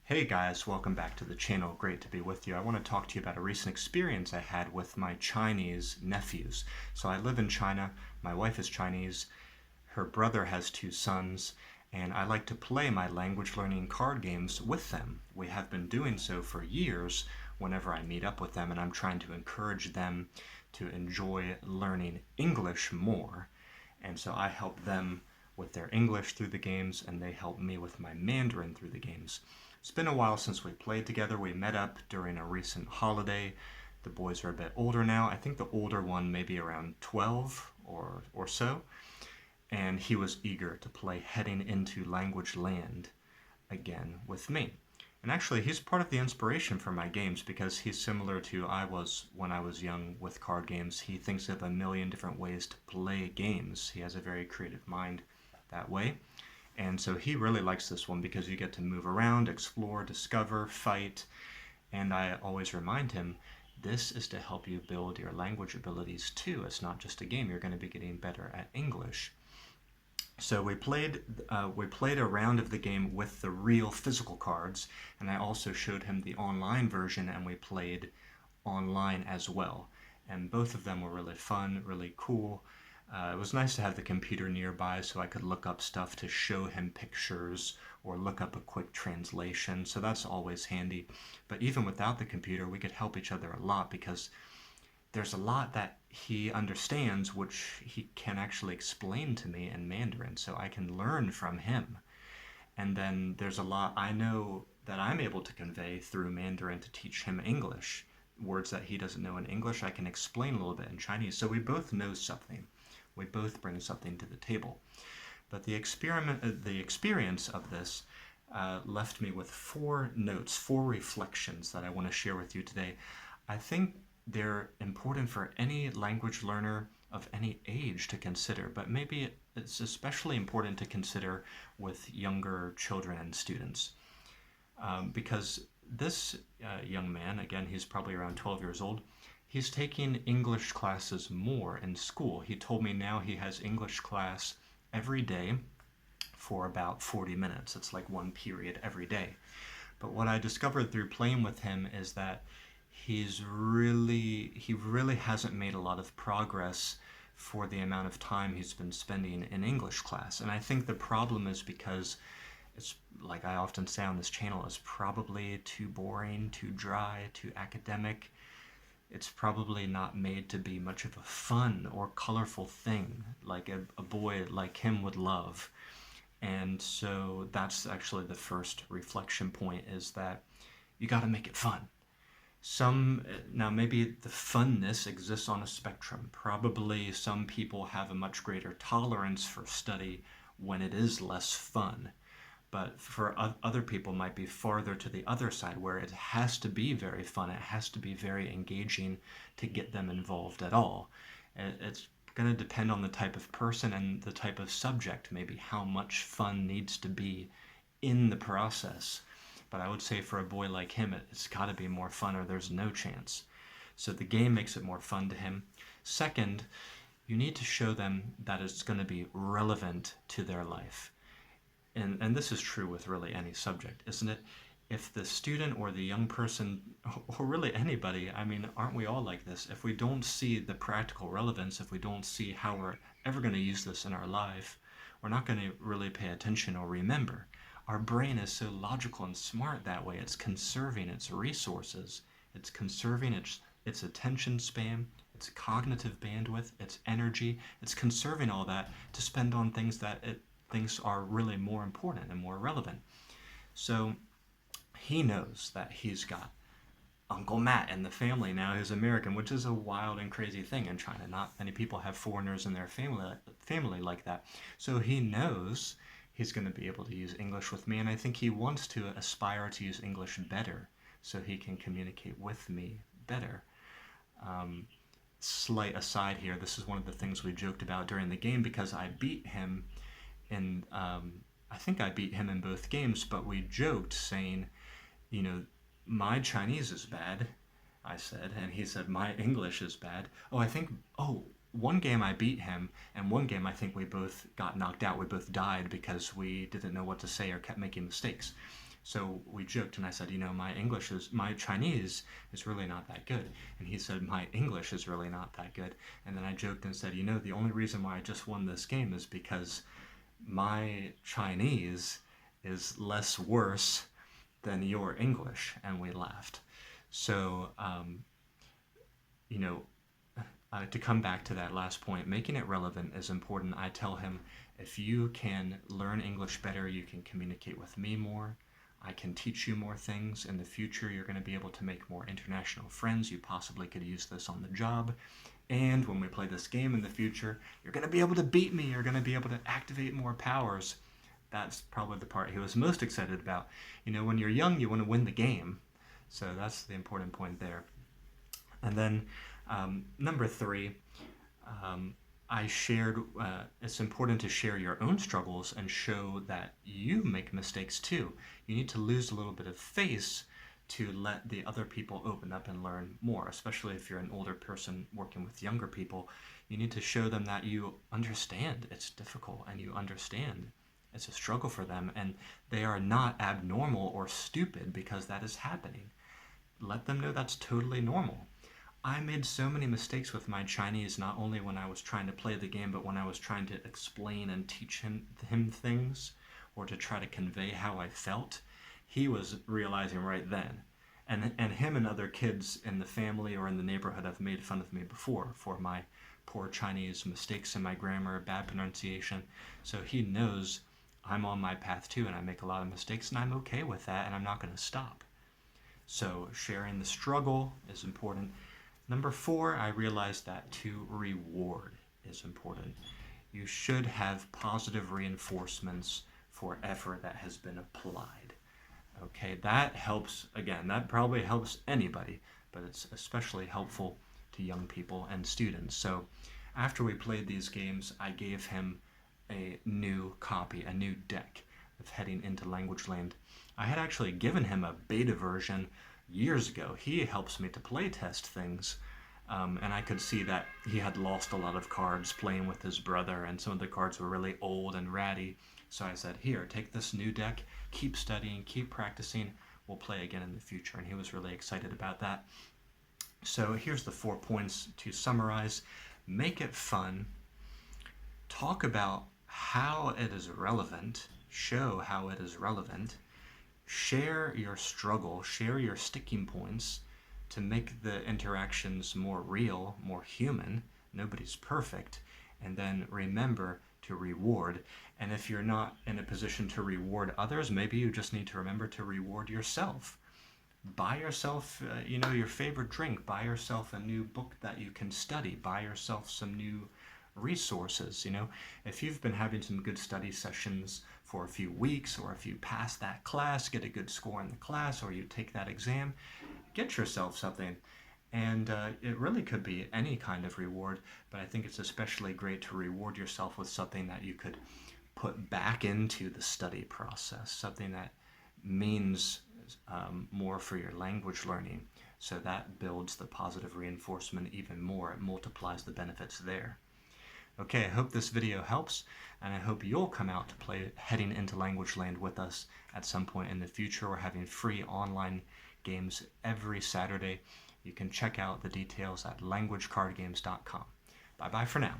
Hey guys, welcome back to the channel. Great to be with you. I want to talk to you about a recent experience I had with my Chinese nephews. So I live in China, my wife is Chinese, her brother has two sons, and I like to play my language learning card games with them. We have been doing so for years whenever I meet up with them, and I'm trying to encourage them to enjoy learning English more. And so I help them with their English through the games, and they help me with my Mandarin through the games. It's been a while since we played together. We met up during a recent holiday. The boys are a bit older now. I think the older one maybe around 12 or so. And he was eager to play heading into Language Land again with me. And actually, he's part of the inspiration for my games because he's similar to I was when I was young with card games. He thinks of a million different ways to play games. He has a very creative mind that way. And so he really likes this one because you get to move around, explore, discover, fight. And I always remind him, this is to help you build your language abilities too. It's not just a game. You're going to be getting better at English. So we played a round of the game with the real physical cards, and I also showed him the online version, and we played online as well. And both of them were really fun, really cool. It was nice to have the computer nearby so I could look up stuff to show him pictures or look up a quick translation. So that's always handy. But even without the computer, we could help each other a lot because there's a lot that he understands which he can actually explain to me in Mandarin, so I can learn from him. And then there's a lot I know that I'm able to convey through Mandarin to teach him English. Words that he doesn't know in English, I can explain a little bit in Chinese. So we both know something. We both bring something to the table. But the experience of this left me with four notes, four reflections that I want to share with you today. I think they're important for any language learner of any age to consider, but maybe it's especially important to consider with younger children and students. Because this young man, again, he's probably around 12 years old, he's taking English classes more in school. He told me now he has English class every day for about 40 minutes. It's like one period every day. But what I discovered through playing with him is that he really hasn't made a lot of progress for the amount of time he's been spending in English class. And I think the problem is because it's, like I often say on this channel, is probably too boring, too dry, too academic. It's probably not made to be much of a fun or colorful thing like a boy like him would love. And so that's actually the first reflection point, is that you got to make it fun. Now maybe the funness exists on a spectrum. Probably some people have a much greater tolerance for study when it is less fun. But for other people might be farther to the other side, where it has to be very fun, it has to be very engaging to get them involved at all. It's going to depend on the type of person and the type of subject, maybe how much fun needs to be in the process. But I would say for a boy like him, it's got to be more fun or there's no chance. So the game makes it more fun to him. Second, you need to show them that it's going to be relevant to their life. And this is true with really any subject, isn't it? If the student or the young person, or really anybody, I mean, aren't we all like this? If we don't see the practical relevance, if we don't see how we're ever going to use this in our life, we're not going to really pay attention or remember. Our brain is so logical and smart that way. It's conserving its resources. It's conserving its attention span, its cognitive bandwidth, its energy. It's conserving all that to spend on things that it thinks are really more important and more relevant. So he knows that he's got Uncle Matt in the family now who's American, which is a wild and crazy thing in China. Not many people have foreigners in their family like that. So he knows he's going to be able to use English with me, and I think he wants to aspire to use English better so he can communicate with me better. Slight aside here, this is one of the things we joked about during the game because I beat him in, I think I beat him in both games, but we joked saying, my Chinese is bad, I said, and he said, my English is bad. One game I beat him, and one game I think we both got knocked out. We both died because we didn't know what to say or kept making mistakes. So we joked, and I said, my Chinese is really not that good. And he said, my English is really not that good. And then I joked and said, the only reason why I just won this game is because my Chinese is less worse than your English. And we laughed. So, you know, to come back to that last point, making it relevant is important. I tell him, if you can learn English better, you can communicate with me more. I can teach you more things. In the future, you're going to be able to make more international friends. You possibly could use this on the job. And when we play this game in the future, you're going to be able to beat me. You're going to be able to activate more powers. That's probably the part he was most excited about. When you're young, you want to win the game. So that's the important point there. And then number 3, I shared it's important to share your own struggles and show that you make mistakes too. You need to lose a little bit of face to let the other people open up and learn more, especially if you're an older person working with younger people. You need to show them that you understand it's difficult and you understand it's a struggle for them, and they are not abnormal or stupid because that is happening. Let them know that's totally normal. I made so many mistakes with my Chinese, not only when I was trying to play the game, but when I was trying to explain and teach him things, or to try to convey how I felt. He was realizing right then. And him and other kids in the family or in the neighborhood have made fun of me before for my poor Chinese, mistakes in my grammar, bad pronunciation. So he knows I'm on my path too, and I make a lot of mistakes, and I'm okay with that, and I'm not going to stop. So sharing the struggle is important. Number 4, I realized that to reward is important. You should have positive reinforcements for effort that has been applied. Okay, that helps, again, that probably helps anybody, but it's especially helpful to young people and students. So after we played these games, I gave him a new copy, a new deck of Heading into Language Land. I had actually given him a beta version years ago. He helps me to play test things, and I could see that he had lost a lot of cards playing with his brother, and some of the cards were really old and ratty. So I said, here, take this new deck, keep studying, keep practicing, we'll play again in the future. And he was really excited about that. So here's the 4 points to summarize. Make it fun. Talk about how it is relevant. Show how it is relevant. Share your struggle, share your sticking points to make the interactions more real, more human. Nobody's perfect. And then remember to reward. And if you're not in a position to reward others, maybe you just need to remember to reward yourself. Buy yourself, your favorite drink. Buy yourself a new book that you can study. Buy yourself some new resources. If you've been having some good study sessions for a few weeks, or if you pass that class, get a good score in the class, or you take that exam, get yourself something. And it really could be any kind of reward, but I think it's especially great to reward yourself with something that you could put back into the study process, something that means more for your language learning. So that builds the positive reinforcement even more. It multiplies the benefits there. Okay, I hope this video helps, and I hope you'll come out to play Heading into Language Land with us at some point in the future. We're having free online games every Saturday. You can check out the details at languagecardgames.com. Bye-bye for now.